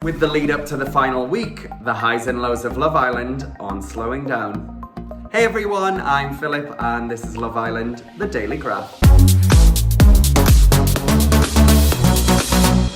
With the lead up to the final week, the highs and lows of Love Island aren't slowing down. Hey everyone, I'm Philip and this is Love Island, the Daily Graft.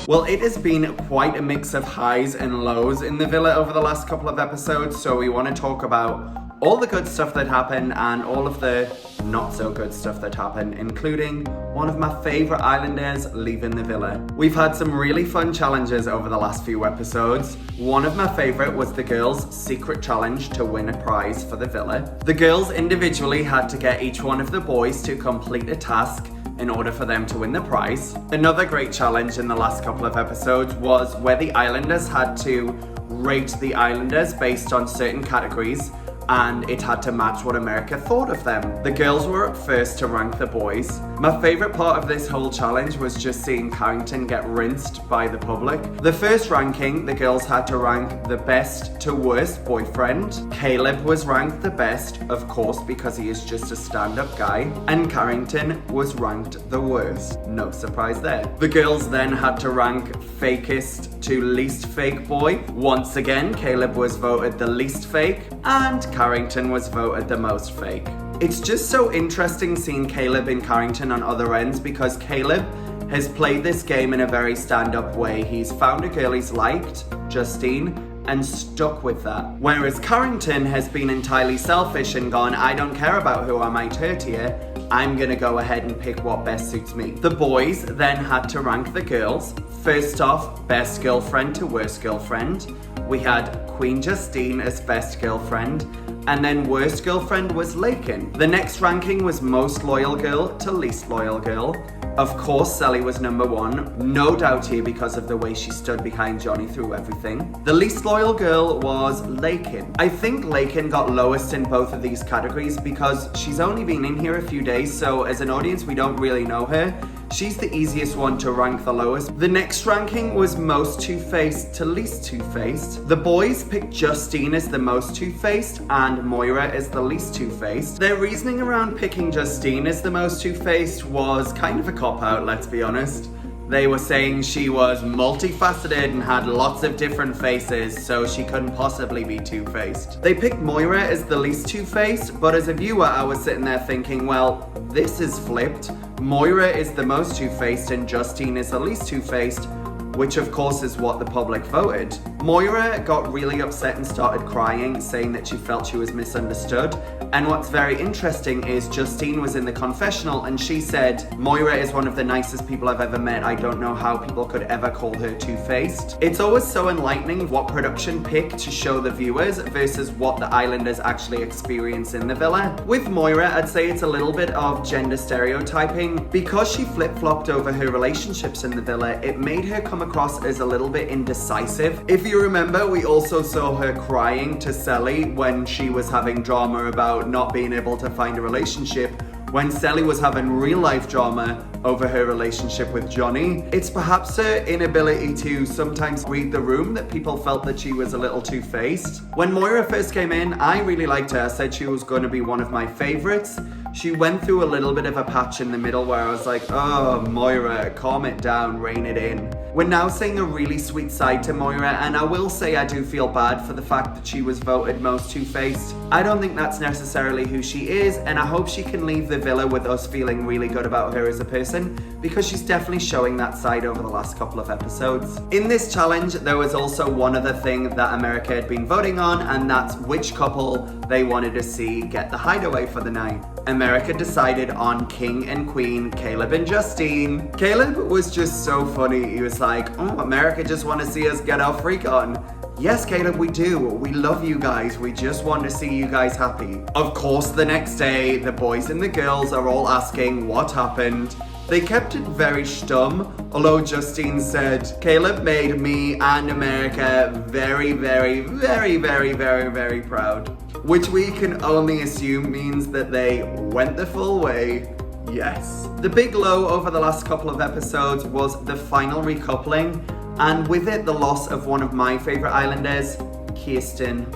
Well, it has been quite a mix of highs and lows in the villa over the last couple of episodes, so we want to talk about all the good stuff that happened and all of the not so good stuff that happened, including one of my favourite islanders leaving the villa. We've had some really fun challenges over the last few episodes. One of my favourite was the girls' secret challenge to win a prize for the villa. The girls individually had to get each one of the boys to complete a task in order for them to win the prize. Another great challenge in the last couple of episodes was where the islanders had to rate the islanders based on certain categories, and it had to match what America thought of them. The girls were up first to rank the boys. My favourite part of this whole challenge was just seeing Carrington get rinsed by the public. The first ranking, the girls had to rank the best to worst boyfriend. Caleb was ranked the best, of course, because he is just a stand-up guy, and Carrington was ranked the worst. No surprise there. The girls then had to rank fakest to least fake boy. Once again, Caleb was voted the least fake, and Carrington was voted the most fake. It's just so interesting seeing Caleb and Carrington on other ends because Caleb has played this game in a very stand-up way. He's found a girl he's liked, Justine, and stuck with that. Whereas Carrington has been entirely selfish and gone, I don't care about who I might hurt here, I'm gonna go ahead and pick what best suits me. The boys then had to rank the girls. First off, best girlfriend to worst girlfriend. We had Queen Justine as best girlfriend, and then worst girlfriend was Lakin. The next ranking was most loyal girl to least loyal girl. Of course, Sally was number one, no doubt here because of the way she stood behind Johnny through everything. The least loyal girl was Lakin. I think Lakin got lowest in both of these categories because she's only been in here a few days, so as an audience we don't really know her. She's the easiest one to rank the lowest. The next ranking was most two-faced to least two-faced. The boys picked Justine as the most two-faced and Moira as the least two-faced. Their reasoning around picking Justine as the most two-faced was kind of a cop-out, let's be honest. They were saying she was multifaceted and had lots of different faces, so she couldn't possibly be two-faced. They picked Moira as the least two-faced, but as a viewer I was sitting there thinking, well, this is flipped. Moira is the most two-faced and Justine is the least two-faced, which of course is what the public voted. Moira got really upset and started crying, saying that she felt she was misunderstood. And what's very interesting is Justine was in the confessional and she said, Moira is one of the nicest people I've ever met. I don't know how people could ever call her two-faced. It's always so enlightening what production picked to show the viewers versus what the islanders actually experience in the villa. With Moira, I'd say it's a little bit of gender stereotyping. Because she flip-flopped over her relationships in the villa, it made her come across as a little bit indecisive. If you remember, we also saw her crying to Sally when she was having drama about not being able to find a relationship, when Sally was having real life drama over her relationship with Johnny. It's perhaps her inability to sometimes read the room that people felt that she was a little two-faced. When Moira first came in, I really liked her. I said she was going to be one of my favorites. She went through a little bit of a patch in the middle where I was like, oh, Moira, calm it down, rein it in. We're now seeing a really sweet side to Moira, and I will say I do feel bad for the fact that she was voted most two-faced. I don't think that's necessarily who she is, and I hope she can leave the villa with us feeling really good about her as a person, because she's definitely showing that side over the last couple of episodes. In this challenge, there was also one other thing that America had been voting on, and that's which couple they wanted to see get the hideaway for the night. America decided on King and Queen, Caleb and Justine. Caleb was just so funny. He was like, oh, America just want to see us get our freak on. Yes, Caleb, we do. We love you guys. We just want to see you guys happy. Of course, the next day, the boys and the girls are all asking what happened. They kept it very stum, although Justine said, Caleb made me and America very, very, very, very, very, very proud. Which we can only assume means that they went the full way. Yes. The big low over the last couple of episodes was the final recoupling, and with it the loss of one of my favourite islanders, Kirsten.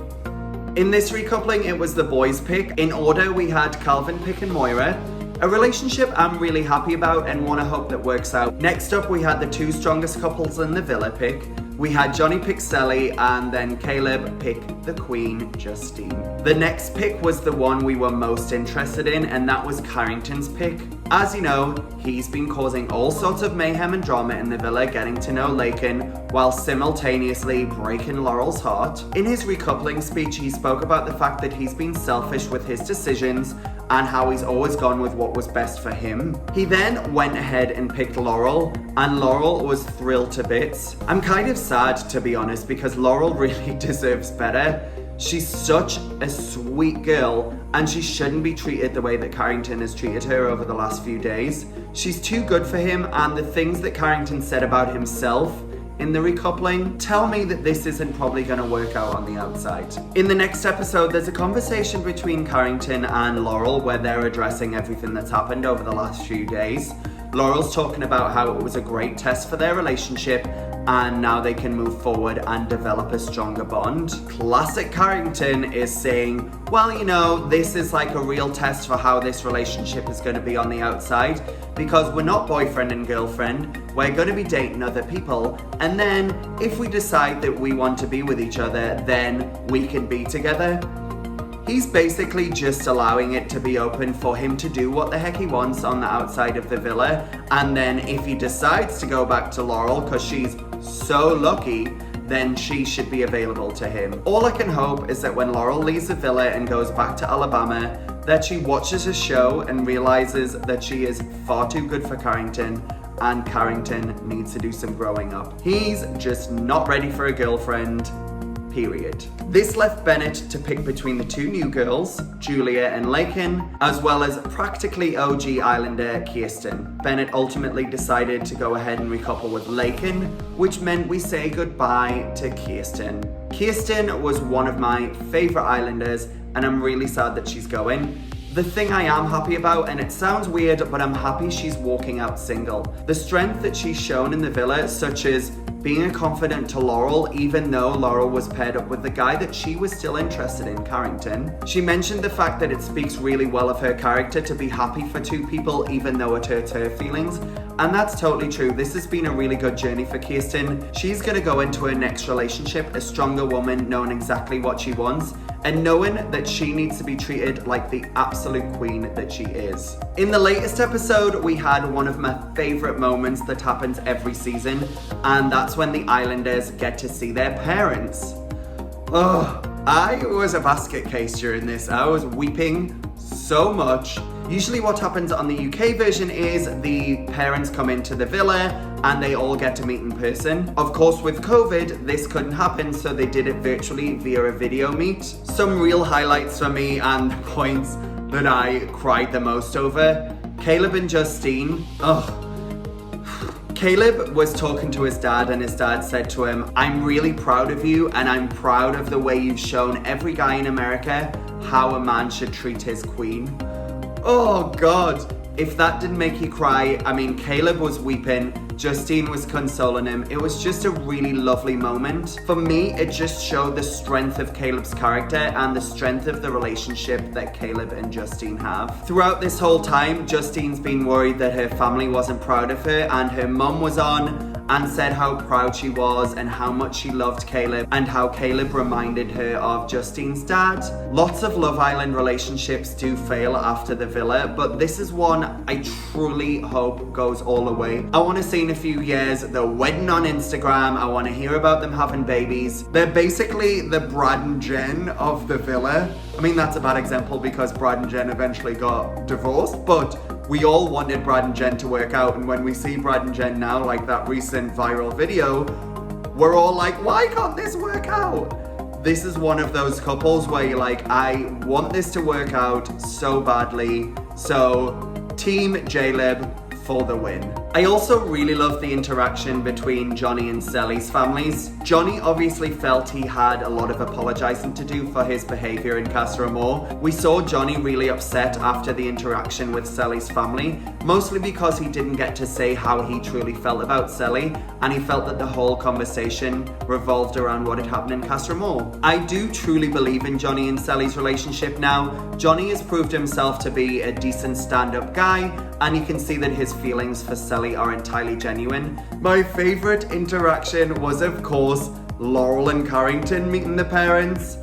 In this recoupling, it was the boys' pick. In order, we had Calvin pick and Moira. A relationship I'm really happy about and want to hope that works out. Next up, we had the two strongest couples in the villa pick. We had Johnny pick Sally and then Caleb pick the Queen, Justine. The next pick was the one we were most interested in, and that was Carrington's pick. As you know, he's been causing all sorts of mayhem and drama in the villa, getting to know Laken while simultaneously breaking Laurel's heart. In his recoupling speech, he spoke about the fact that he's been selfish with his decisions and how he's always gone with what was best for him. He then went ahead and picked Laurel, and Laurel was thrilled to bits. I'm kind of sad, to be honest, because Laurel really deserves better. She's such a sweet girl, and she shouldn't be treated the way that Carrington has treated her over the last few days. She's too good for him, and the things that Carrington said about himself in the recoupling tell me that this isn't probably going to work out on the outside. In the next episode, there's a conversation between Carrington and Laurel where they're addressing everything that's happened over the last few days. Laurel's talking about how it was a great test for their relationship and now they can move forward and develop a stronger bond. Classic Carrington is saying, well, you know, this is like a real test for how this relationship is going to be on the outside, because we're not boyfriend and girlfriend, we're going to be dating other people, and then if we decide that we want to be with each other, then we can be together. He's basically just allowing it to be open for him to do what the heck he wants on the outside of the villa, and then if he decides to go back to Laurel because she's so lucky, then she should be available to him. All I can hope is that when Laurel leaves the villa and goes back to Alabama, that she watches a show and realizes that she is far too good for Carrington and Carrington needs to do some growing up. He's just not ready for a girlfriend. Period. This left Bennett to pick between the two new girls, Julia and Laken, as well as practically OG Islander Kirsten. Bennett ultimately decided to go ahead and recouple with Laken, which meant we say goodbye to Kirsten. Kirsten was one of my favorite Islanders, and I'm really sad that she's going. The thing I am happy about, and it sounds weird, but I'm happy she's walking out single. The strength that she's shown in the villa, such as being a confidant to Laurel, even though Laurel was paired up with the guy that she was still interested in, Carrington. She mentioned the fact that it speaks really well of her character to be happy for two people, even though it hurts her feelings. And that's totally true. This has been a really good journey for Kirsten. She's gonna go into her next relationship a stronger woman, knowing exactly what she wants, and knowing that she needs to be treated like the absolute queen that she is. In the latest episode, we had one of my favorite moments that happens every season, and that's when the Islanders get to see their parents. Oh, I was a basket case during this. I was weeping so much. Usually what happens on the UK version is the parents come into the villa and they all get to meet in person. Of course, with COVID, this couldn't happen, so they did it virtually via a video meet. Some real highlights for me and the points that I cried the most over. Caleb and Justine. Caleb was talking to his dad and his dad said to him, I'm really proud of you and I'm proud of the way you've shown every guy in America how a man should treat his queen. Oh God, if that didn't make you cry, I mean, Caleb was weeping, Justine was consoling him. It was just a really lovely moment. For me, it just showed the strength of Caleb's character and the strength of the relationship that Caleb and Justine have. Throughout this whole time, Justine's been worried that her family wasn't proud of her, and her mum was on and said how proud she was and how much she loved Caleb and how Caleb reminded her of Justine's dad. Lots of Love Island relationships do fail after the villa, but this is one I truly hope goes all the way. I want to see in a few years the wedding on Instagram. I want to hear about them having babies. They're basically the Brad and Jen of the villa. I mean, that's a bad example because Brad and Jen eventually got divorced, but we all wanted Brad and Jen to work out, and when we see Brad and Jen now, like that recent viral video, we're all like, why can't this work out? This is one of those couples where you're like, I want this to work out so badly. So, Team Jaleb for the win. I also really love the interaction between Johnny and Sally's families. Johnny obviously felt he had a lot of apologizing to do for his behavior in Casa Amor. We saw Johnny really upset after the interaction with Sally's family, mostly because he didn't get to say how he truly felt about Sally, and he felt that the whole conversation revolved around what had happened in Castor Moor. I do truly believe in Johnny and Sally's relationship now. Johnny has proved himself to be a decent stand-up guy, and you can see that his feelings for Sally are entirely genuine. My favourite interaction was, of course, Laurel and Carrington meeting the parents.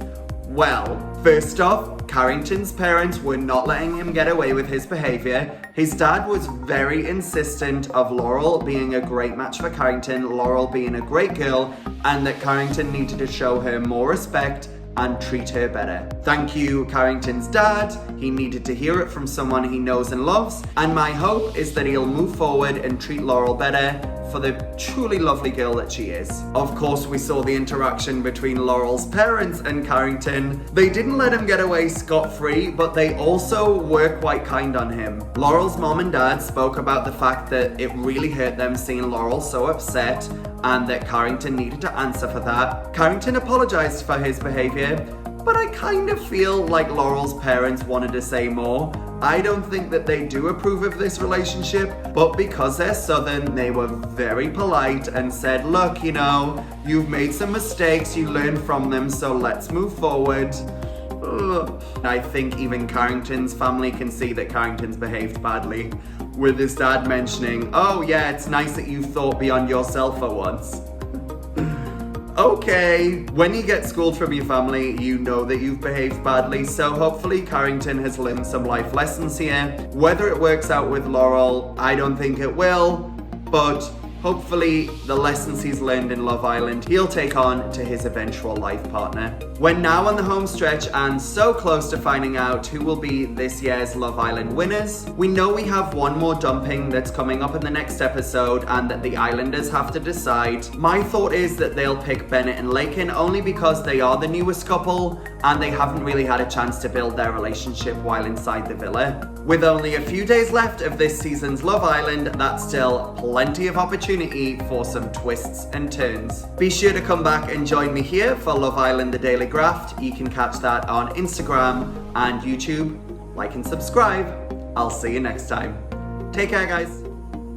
Well, first off, Carrington's parents were not letting him get away with his behaviour. His dad was very insistent of Laurel being a great match for Carrington, Laurel being a great girl, and that Carrington needed to show her more respect and treat her better. Thank you, Carrington's dad. He needed to hear it from someone he knows and loves, and my hope is that he'll move forward and treat Laurel better for the truly lovely girl that she is. Of course, we saw the interaction between Laurel's parents and Carrington. They didn't let him get away scot-free, but they also were quite kind on him. Laurel's mom and dad spoke about the fact that it really hurt them seeing Laurel so upset, and that Carrington needed to answer for that. Carrington apologized for his behavior, but I kind of feel like Laurel's parents wanted to say more. I don't think that they do approve of this relationship, but because they're Southern, they were very polite and said, look, you know, you've made some mistakes, you learned from them, so let's move forward. Ugh. I think even Carrington's family can see that Carrington's behaved badly, with his dad mentioning, oh yeah, it's nice that you thought beyond yourself for once. Okay, when you get schooled from your family, you know that you've behaved badly, so hopefully Carrington has learned some life lessons here. Whether it works out with Laurel, I don't think it will, but hopefully the lessons he's learned in Love Island, he'll take on to his eventual life partner. We're now on the home stretch and so close to finding out who will be this year's Love Island winners. We know we have one more dumping that's coming up in the next episode and that the Islanders have to decide. My thought is that they'll pick Bennett and Lakin only because they are the newest couple and they haven't really had a chance to build their relationship while inside the villa. With only a few days left of this season's Love Island, that's still plenty of opportunity for some twists and turns. Be sure to come back and join me here for Love Island The Daily Graft. You can catch that on Instagram and YouTube. Like and subscribe. I'll see you next time. Take care, guys.